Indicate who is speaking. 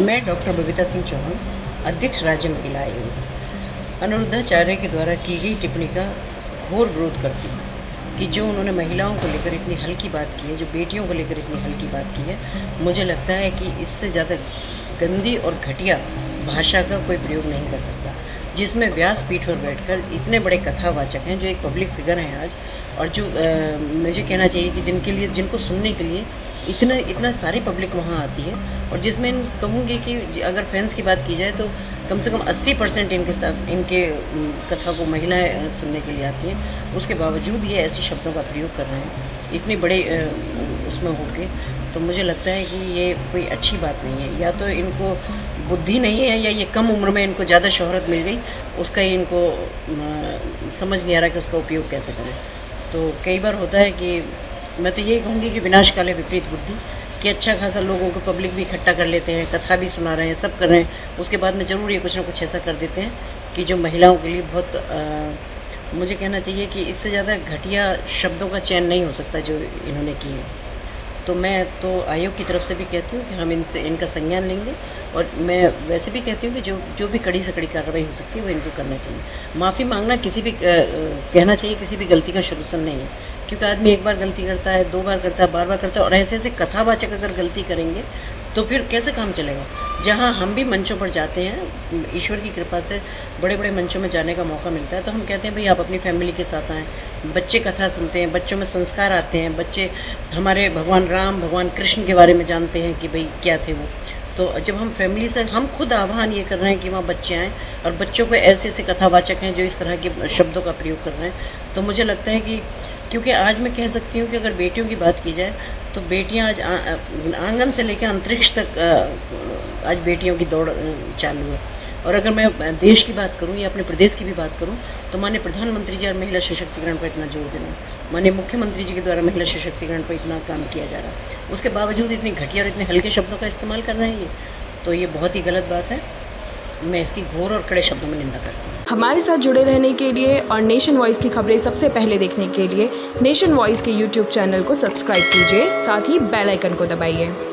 Speaker 1: मैं डॉक्टर बबीता सिंह चौहान, अध्यक्ष राज्य महिला आयोग, अनुरुद्धाचार्य के द्वारा की गई टिप्पणी का घोर विरोध करती हूँ कि जो उन्होंने महिलाओं को लेकर इतनी हल्की बात की है, जो बेटियों को लेकर इतनी हल्की बात की है, मुझे लगता है कि इससे ज़्यादा गंदी और घटिया भाषा का कोई प्रयोग नहीं कर सकता, जिसमें व्यासपीठ पर बैठकर इतने बड़े कथावाचक हैं जो एक पब्लिक फिगर हैं आज, और जो मुझे कहना चाहिए कि जिनको सुनने के लिए इतना सारी पब्लिक वहाँ आती है, और जिसमें कहूँगी कि अगर फैंस की बात की जाए तो कम से कम 80% इनके कथा को महिलाएं सुनने के लिए आती हैं। उसके बावजूद ये ऐसे शब्दों का प्रयोग कर रहे हैं इतने बड़े उसमें होके, तो मुझे लगता है कि ये कोई अच्छी बात नहीं है। या तो इनको बुद्धि नहीं है, या ये कम उम्र में इनको ज़्यादा शोहरत मिल गई, उसका ही इनको समझ नहीं आ रहा कि उसका उपयोग कैसे करें। तो कई बार होता है कि मैं तो यही कहूँगी कि विनाश काले विपरीत बुद्धि, कि अच्छा खासा लोगों को पब्लिक भी इकट्ठा कर लेते हैं, कथा भी सुना रहे हैं, सब कर रहे हैं, उसके बाद में ज़रूर ये कुछ ना कुछ ऐसा कर देते हैं कि जो महिलाओं के लिए बहुत मुझे कहना चाहिए कि इससे ज़्यादा घटिया शब्दों का चयन नहीं हो सकता जो इन्होंने की है। तो मैं तो आयोग की तरफ से भी कहती हूँ कि हम इनका संज्ञान लेंगे, और मैं वैसे भी कहती हूँ कि जो भी कड़ी से कड़ी कार्रवाई हो सकती है वो इनको करना चाहिए। माफ़ी मांगना कहना चाहिए किसी भी गलती का सलूशन नहीं है, क्योंकि आदमी एक बार गलती करता है, 2 बार करता है, बार करता है, और ऐसे कथावाचक अगर गलती करेंगे तो फिर कैसे काम चलेगा। जहाँ हम भी मंचों पर जाते हैं, ईश्वर की कृपा से बड़े बड़े मंचों में जाने का मौका मिलता है, तो हम कहते हैं भाई आप अपनी फैमिली के साथ आएँ, बच्चे कथा सुनते हैं, बच्चों में संस्कार आते हैं, बच्चे हमारे भगवान राम, भगवान कृष्ण के बारे में जानते हैं कि भाई क्या थे वो। तो जब हम फैमिली से, हम खुद आह्वान ये कर रहे हैं कि वहाँ बच्चे आएँ, और बच्चों को ऐसे कथावाचक हैं जो इस तरह के शब्दों का प्रयोग कर रहे हैं, तो मुझे लगता है कि क्योंकि आज मैं कह सकती हूँ कि अगर बेटियों की बात की जाए तो बेटियाँ आज आंगन से लेकर अंतरिक्ष तक आज बेटियों की दौड़ चालू है। और अगर मैं देश की बात करूं या अपने प्रदेश की भी बात करूं तो माननीय प्रधानमंत्री जी और महिला सशक्तिकरण पर इतना जोर दे रहे हैं, माननीय मुख्यमंत्री जी के द्वारा महिला सशक्तिकरण पर इतना काम किया जा रहा है, उसके बावजूद इतनी घटिया और इतने हल्के शब्दों का इस्तेमाल कर रहे हैं ये, तो ये बहुत ही गलत बात है। मैं इसकी घोर और कड़े शब्दों में निंदा करती हूँ।
Speaker 2: हमारे साथ जुड़े रहने के लिए और नेशन वॉइस की खबरें सबसे पहले देखने के लिए नेशन वॉइस के YouTube चैनल को सब्सक्राइब कीजिए, साथ ही बेल आइकन को दबाइए।